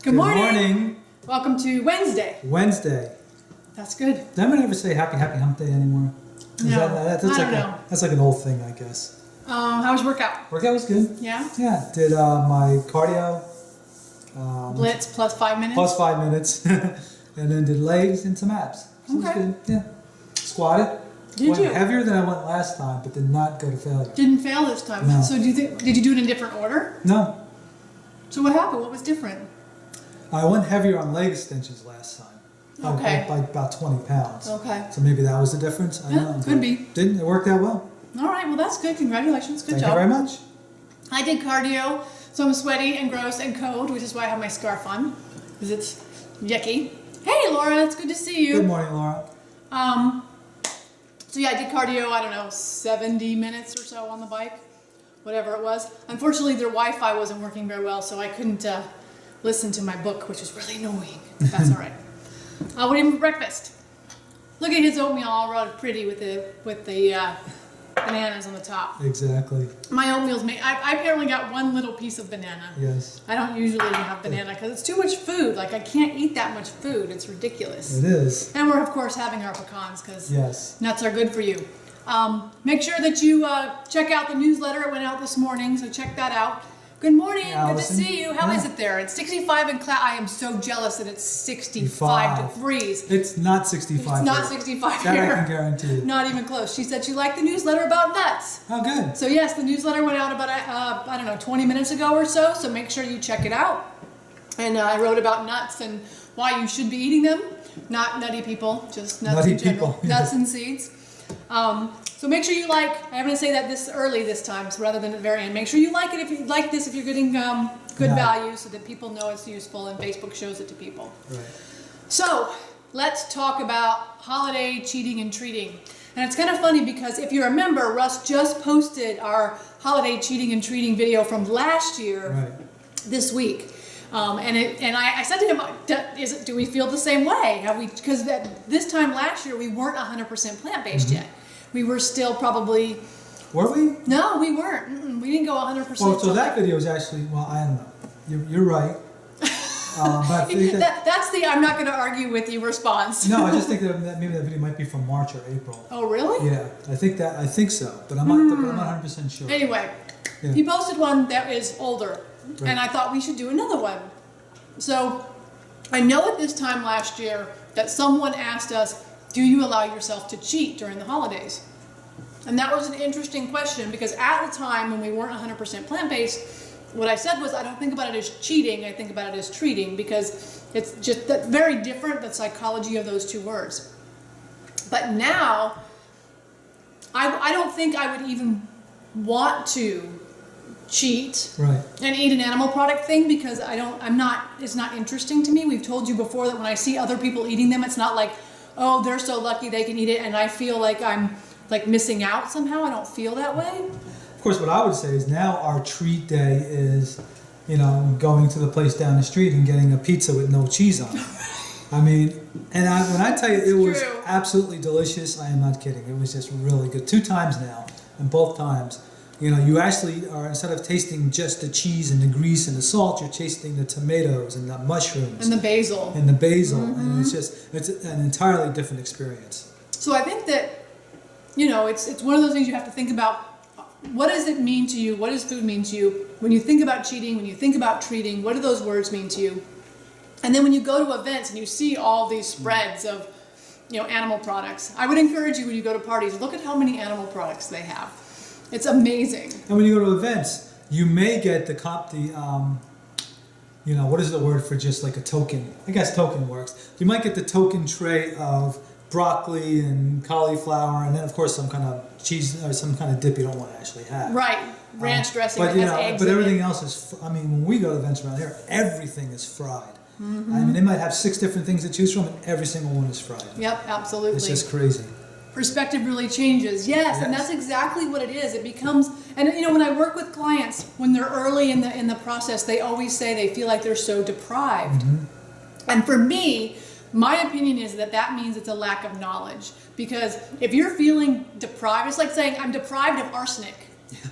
Good morning. Morning. Welcome to Wednesday. Wednesday. That's good. Does anybody ever say happy hump day anymore? No, That's I like don't know. That's like an old thing, I guess. How was your workout? Workout was good. Yeah? Yeah. Did my cardio. Blitz plus 5 minutes? Plus 5 minutes. And then did legs and some abs. So it was Okay. good. Yeah. Squatted. Did Went you? heavier than I went last time, but did not go to failure. Didn't fail this time. No. So did you do it in different order? No. So what happened? What was different? I went heavier on leg extensions last time. Okay. By about 20 pounds. Okay. So maybe that was the difference. I Yeah, don't know. could be. It worked out well. All right, well that's good. Congratulations. Good Thank job. you very much. I did cardio, so I'm sweaty and gross and cold, which is why I have my scarf on, because it's yucky. Hey Laura, it's good to see you. Good morning, Laura. So yeah, I did cardio, I don't know, 70 minutes or so on the bike, whatever it was. Unfortunately, their Wi-Fi wasn't working very well, so I couldn't listen to my book, which was really annoying. That's all right. What do you eat for breakfast? Look at his oatmeal all rather pretty with the bananas on the top. Exactly. My oatmeal's made. I apparently got one little piece of banana. Yes. I don't usually have banana because it's too much food. Like I can't eat that much food. It's ridiculous. It is. And we're of course having our pecans because Yes. nuts are good for you. Make sure that you check out the newsletter. It went out this morning, so check that out. Good morning. Hey, Good to Allison. see you. How is Yeah. it there? It's 65 in class. I am so jealous that it's 65 65. degrees. It's not 65. It's not here. 65 That here. I can guarantee. Not even close. She said she liked the newsletter about nuts. Oh, good. So yes, the newsletter went out about I don't know 20 minutes ago or so. So make sure you check it out. And I wrote about nuts and why you should be eating them. Not nutty people, just nuts Nutty in general. people, Nuts yes. and seeds. So make sure you like. I'm going to say that this early this time, so rather than at the very end. Make sure you like it if you like this. If you're getting good Yeah. value, so that people know it's useful and Facebook shows it to people. Right. So let's talk about holiday cheating and treating. And it's kind of funny because if you remember, Russ just posted our holiday cheating and treating video from last year Right. this week. And I said to him, do we feel the same way? Have we? Because this time last year we weren't 100% plant-based yet. We were still probably. Were we? No, we weren't. We didn't go 100%. Well, so that video is actually, well, I don't know. You're right. But I think that, That's the I'm not going to argue with you response. no, I just think that maybe that video might be from March or April. Oh, really? Yeah, I think so, but I'm not 100% sure. Anyway, Yeah. he posted one that is older, Right. and I thought we should do another one. So I know at this time last year that someone asked us, do you allow yourself to cheat during the holidays? And that was an interesting question because at the time when we weren't 100% plant-based, what I said was I don't think about it as cheating, I think about it as treating because it's just that very different, the psychology of those two words. But now, I don't think I would even want to cheat Right. and eat an animal product thing because it's not interesting to me. We've told you before that when I see other people eating them, it's not like, oh, they're so lucky they can eat it and I feel like I'm like missing out somehow. I don't feel that way. Of course, what I would say is now our treat day is, going to the place down the street and getting a pizza with no cheese on it. I mean, when I tell you it was True. absolutely delicious, I am not kidding. It was just really good. 2 times now, and both times, you actually are, instead of tasting just the cheese and the grease and the salt, you're tasting the tomatoes and the mushrooms And the basil. and the basil, and it's an entirely different experience. So I think that, it's one of those things you have to think about. What does it mean to you? What does food mean to you? When you think about cheating, when you think about treating, what do those words mean to you? And then when you go to events and you see all these spreads of, animal products, I would encourage you when you go to parties, look at how many animal products they have. It's amazing. And when you go to events, you may get what is the word for just like a token? I guess token works. You might get the token tray of broccoli and cauliflower, and then of course some kind of cheese or some kind of dip you don't want to actually have. Right. Ranch dressing But that has eggs but in everything it. else is. When we go to events around here, everything is fried. They might have 6 different things to choose from, and every single one is fried. Yep, absolutely. It's just crazy. Perspective really changes. Yes, and Yes. that's exactly what it is. It becomes, and when I work with clients, when they're early in the process, they always say they feel like they're so deprived. And for me, my opinion is that means it's a lack of knowledge. Because if you're feeling deprived, it's like saying I'm deprived of arsenic.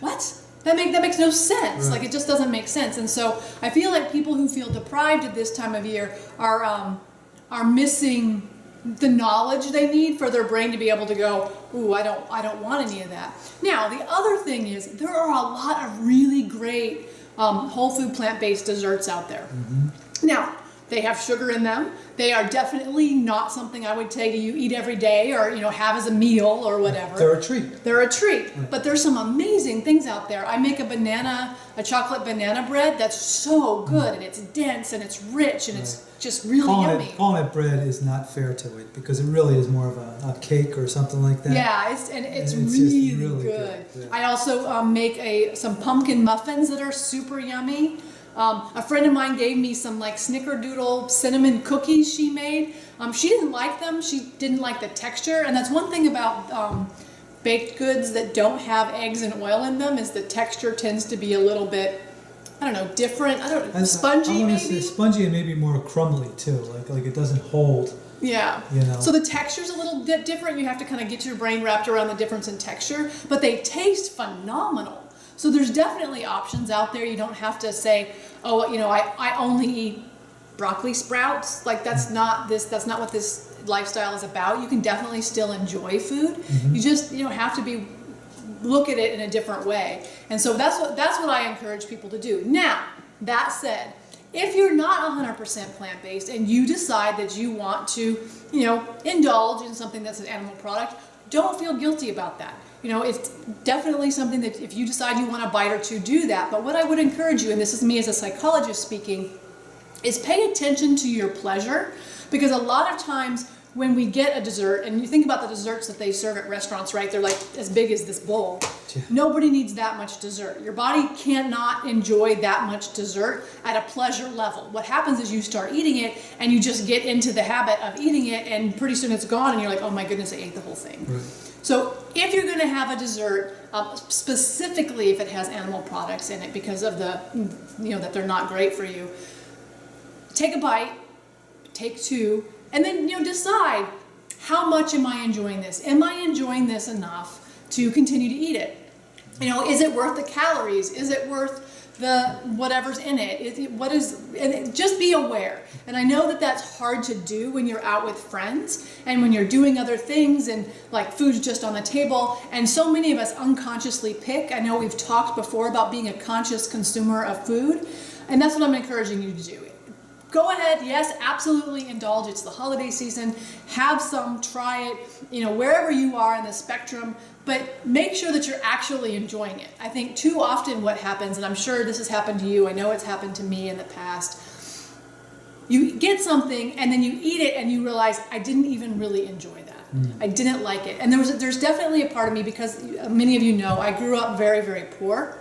What? That makes no sense. Right. Like, it just doesn't make sense. And so I feel like people who feel deprived at this time of year are missing the knowledge they need for their brain to be able to go, ooh, I don't want any of that. Now, the other thing is there are a lot of really great whole food plant-based desserts out there. Now, they have sugar in them. They are definitely not something I would say to you eat every day or, have as a meal or whatever. They're a treat. They're a treat. But there's some amazing things out there. I make a chocolate banana bread that's so good, and it's dense and it's rich and it's just really yummy. Calling it bread is not fair to it because it really is more of a cake or something like that. Yeah, it's just really good. Yeah. I also make some pumpkin muffins that are super yummy. A friend of mine gave me some like snickerdoodle cinnamon cookies she made. She didn't like them. She didn't like the texture. And that's one thing about baked goods that don't have eggs and oil in them is the texture tends to be a little bit, I don't know, different. Spongy I maybe? Say spongy and maybe more crumbly too. Like it doesn't hold. Yeah. So the texture's a little bit different. You have to kind of get your brain wrapped around the difference in texture. But they taste phenomenal. So there's definitely options out there. You don't have to say, oh, I only eat broccoli sprouts. Like that's not what this lifestyle is about. You can definitely still enjoy food. You just have to look at it in a different way. And so that's what I encourage people to do. Now, that said, if you're not 100% plant-based and you decide that you want to, indulge in something that's an animal product, don't feel guilty about that. It's definitely something that if you decide you want a bite or two, do that. But what I would encourage you, and this is me as a psychologist speaking, is pay attention to your pleasure. Because a lot of times when we get a dessert, and you think about the desserts that they serve at restaurants, right? They're like as big as this bowl. Yeah. Nobody needs that much dessert. Your body cannot enjoy that much dessert at a pleasure level. What happens is you start eating it and you just get into the habit of eating it, and pretty soon it's gone and you're like, oh my goodness, I ate the whole thing. Right. So if you're going to have a dessert, specifically if it has animal products in it because of the, that they're not great for you, take a bite, take two, and then, decide how much am I enjoying this? Am I enjoying this enough to continue to eat it? Is it worth the calories? Is it worth the whatever's in it? And just be aware. And I know that that's hard to do when you're out with friends and when you're doing other things and like food's just on the table. And so many of us unconsciously pick. I know we've talked before about being a conscious consumer of food. And that's what I'm encouraging you to do. Go ahead, yes, absolutely indulge. It's the holiday season. Have some, try it, wherever you are in the spectrum, but make sure that you're actually enjoying it. I think too often what happens, and I'm sure this has happened to you, I know it's happened to me in the past, you get something and then you eat it and you realize, I didn't even really enjoy that. I didn't like it. And there's definitely a part of me, because many of you know, I grew up very, very poor.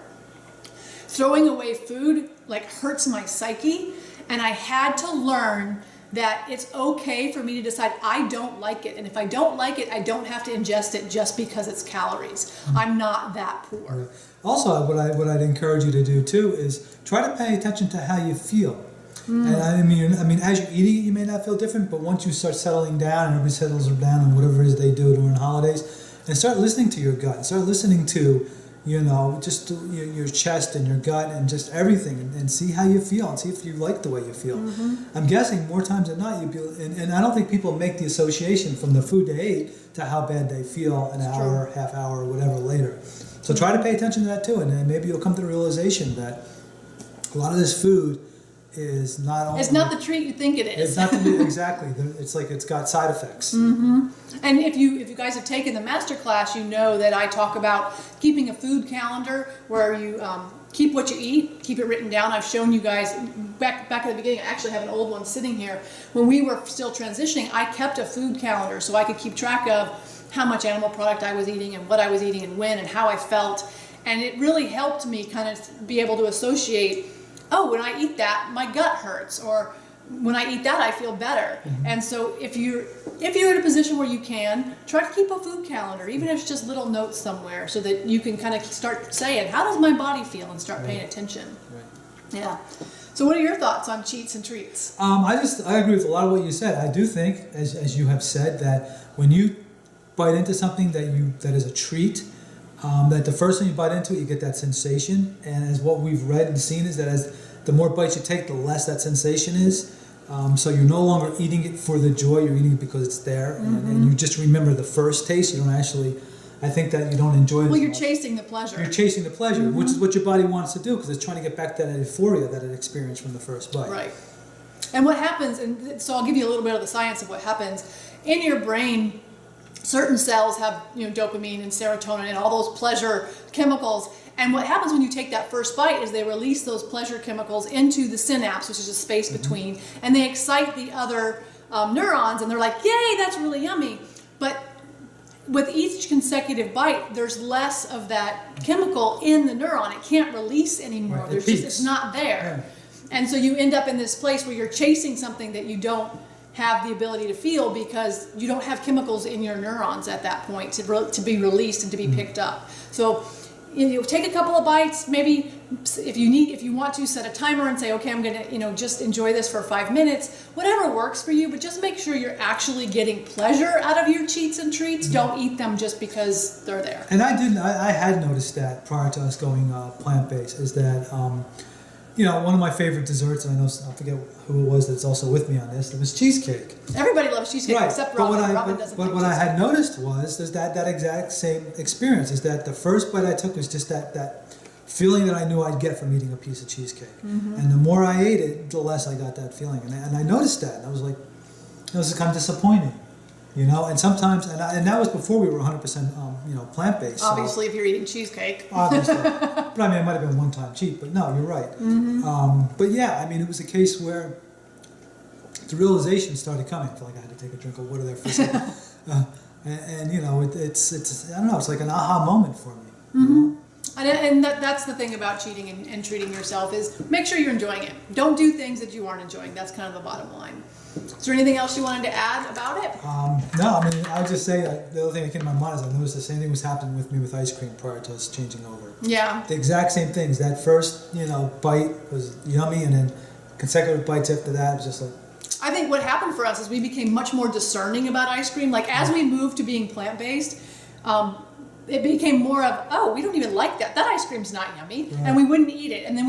Throwing away food hurts my psyche. And I had to learn that it's okay for me to decide I don't like it. And if I don't like it, I don't have to ingest it just because it's calories. I'm not that poor. Also, what I'd encourage you to do too is try to pay attention to how you feel. And I mean, as you're eating it, you may not feel different, but once you start settling down and everybody settles down on whatever it is they do during holidays, and start listening to your gut, start listening to just your chest and your gut and just everything, and see how you feel and see if you like the way you feel. I'm guessing more times than not, and I don't think people make the association from the food they ate to how bad they feel an hour, half hour, whatever later. So try to pay attention to that too, and then maybe you'll come to the realization that a lot of this food is not only... It's not the treat you think it is. It's not exactly. It's like it's got side effects. And if you guys have taken the master class, you know that I talk about keeping a food calendar where you keep what you eat, keep it written down. I've shown you guys back at the beginning. I actually have an old one sitting here. When we were still transitioning, I kept a food calendar so I could keep track of how much animal product I was eating and what I was eating and when and how I felt. And it really helped me kind of be able to associate, oh, when I eat that, my gut hurts, or when I eat that, I feel better. And so if you're in a position where you can, try to keep a food calendar, even if it's just little notes somewhere, so that you can kind of start saying, how does my body feel, and start paying attention. Yeah. So what are your thoughts on cheats and treats? I agree with a lot of what you said. I do think, as you have said, that when you bite into something that is a treat, that the first time you bite into it, you get that sensation. And as what we've read and seen is that as the more bites you take, the less that sensation is. So you're no longer eating it for the joy, you're eating it because it's there. And you just remember the first taste. You don't actually, I think that you don't enjoy it. Well, as you're much. chasing the pleasure. You're chasing the pleasure, which is what your body wants to do because it's trying to get back that euphoria that it experienced from the first bite. Right. And what happens, and so I'll give you a little bit of the science of what happens in your brain. Certain cells have, dopamine and serotonin and all those pleasure chemicals. And what happens when you take that first bite is they release those pleasure chemicals into the synapse, which is a space between, and they excite the other neurons, and they're like, "Yay, that's really yummy!" But with each consecutive bite, there's less of that chemical in the neuron. It can't release anymore. Right, It's not there. Yeah. And so you end up in this place where you're chasing something that you don't have the ability to feel because you don't have chemicals in your neurons at that point to be released and to be picked up. So take a couple of bites. Maybe if you want to, set a timer and say, okay, I'm gonna just enjoy this for 5 minutes. Whatever works for you, but just make sure you're actually getting pleasure out of your cheats and treats. Don't eat them just because they're there. And I had noticed that prior to us going plant-based is that one of my favorite desserts, and I forget who it was that's also with me on this, it was cheesecake. Everybody loves cheesecake except Robin. Robin doesn't like what I cheesecake. had noticed was that exact same experience is that the first bite I took was just that feeling that I knew I'd get from eating a piece of cheesecake. And the more I ate it, the less I got that feeling. And I noticed that. And I was like, this is kind of disappointing. And sometimes, and that was before we were 100% plant-based. Obviously, if you're eating cheesecake. Obviously. But I mean, it might have been one-time cheat, but no, you're right. But yeah, I mean, it was a case where the realization started coming. I feel like I had to take a drink of water there for a second. It's I don't know, it's like an aha moment for me. And that's the thing about cheating and treating yourself is make sure you're enjoying it. Don't do things that you aren't enjoying. That's kind of the bottom line. Is there anything else you wanted to add about it? No, I mean, I would just say the other thing that came to my mind is I noticed the same thing was happening with me with ice cream prior to us changing over. Yeah. The exact same things. That first, bite was yummy, and then consecutive bites after that was just like. I think what happened for us is we became much more discerning about ice cream. Like as we moved to being plant-based, it became more of, we don't even like that. That ice cream's not yummy, right. And we wouldn't eat it. And then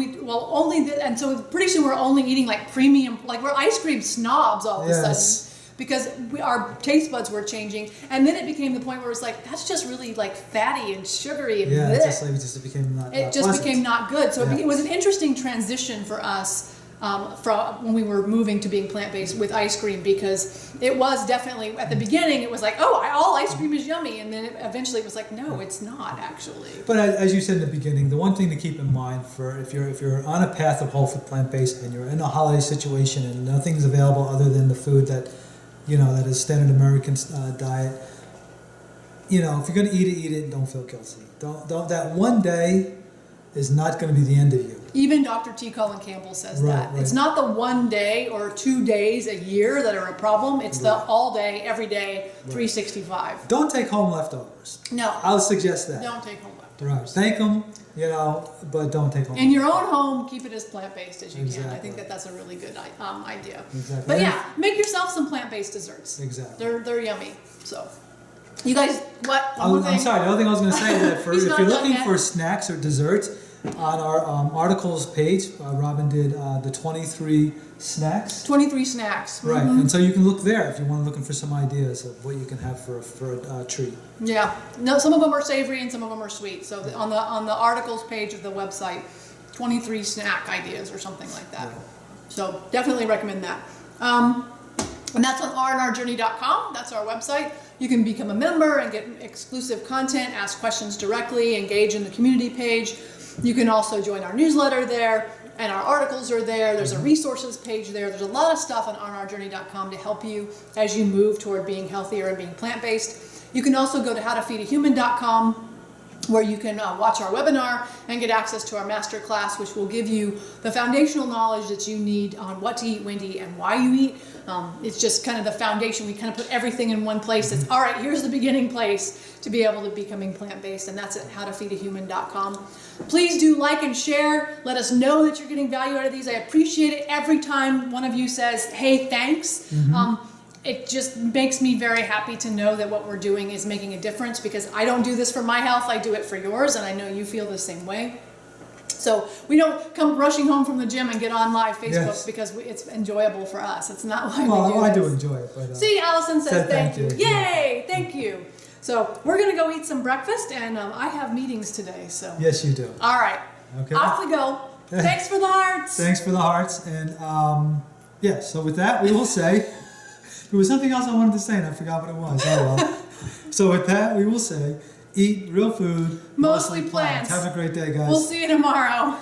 and so pretty soon we're only eating like premium, like we're ice cream snobs all of a sudden because our taste buds were changing. And then it became the point where it's like that's just really like fatty and sugary and it just became not. It just pleasant. became not good. So it was an interesting transition for us. From when we were moving to being plant-based with ice cream, because it was definitely at the beginning it was like all ice cream is yummy, and then eventually it was like no, it's not actually. But as you said in the beginning, the one thing to keep in mind for if you're on a path of whole food plant-based and you're in a holiday situation and nothing's available other than the food that that is standard American diet, if you're going to eat it, don't feel guilty. Don't that one day is not going to be the end of you. Even Dr. T. Colin Campbell says that. Right. It's not the 1 day or 2 days a year that are a problem. It's the all day, every day, 365. Don't take home leftovers. No. I'll suggest that. Don't take home leftovers. Right. Thank them, but don't take home. In your own home, keep it as plant-based as you can. I Exactly. think that's a really good idea. Exactly. But yeah, make yourself some plant-based desserts. Exactly. They're yummy. So, you guys, what? One more I'm thing? sorry. The other thing I was going to say is that He's if not you're done looking yet. for snacks or desserts, on our articles page, Robin did the 23 snacks. 23 snacks. Right, and so you can look there if you want to looking for some ideas of what you can have for a treat. Yeah. No, some of them are savory and some of them are sweet. So on the articles page of the website, 23 snack ideas or something like that. Yeah. So definitely recommend that. And that's on rnrjourney.com. That's our website. You can become a member and get exclusive content, ask questions directly, engage in the community page. You can also join our newsletter there, and our articles are there. There's a resources page there. There's a lot of stuff on rnrjourney.com to help you as you move toward being healthier and being plant-based. You can also go to howtofeedahuman.com, where you can watch our webinar and get access to our masterclass, which will give you the foundational knowledge that you need on what to eat, when to eat, and why you eat. It's just kind of the foundation. We kind of put everything in one place. It's all right, here's the beginning place to be able to becoming plant-based, and that's at howtofeedahuman.com. Please do like and share. Let us know that you're getting value out of these. I appreciate it every time one of you says, hey, thanks. it just makes me very happy to know that what we're doing is making a difference, because I don't do this for my health, I do it for yours, and I know you feel the same way. So we don't come rushing home from the gym and get on live Facebook Yes. because it's enjoyable for us. It's not why we Well, do I this. do enjoy it, but See, Allison says said thank thank you. you. Yay, thank you. So we're gonna go eat some breakfast, and I have meetings today. So yes, you do. all right, Okay. off we go. Thanks for the hearts. Thanks for the hearts, and yeah. So with that, we will say there was something else I wanted to say, and I forgot what it was. Oh well. So with that, we will say, eat real food, Mostly plants. Have a great day, guys. We'll see you tomorrow.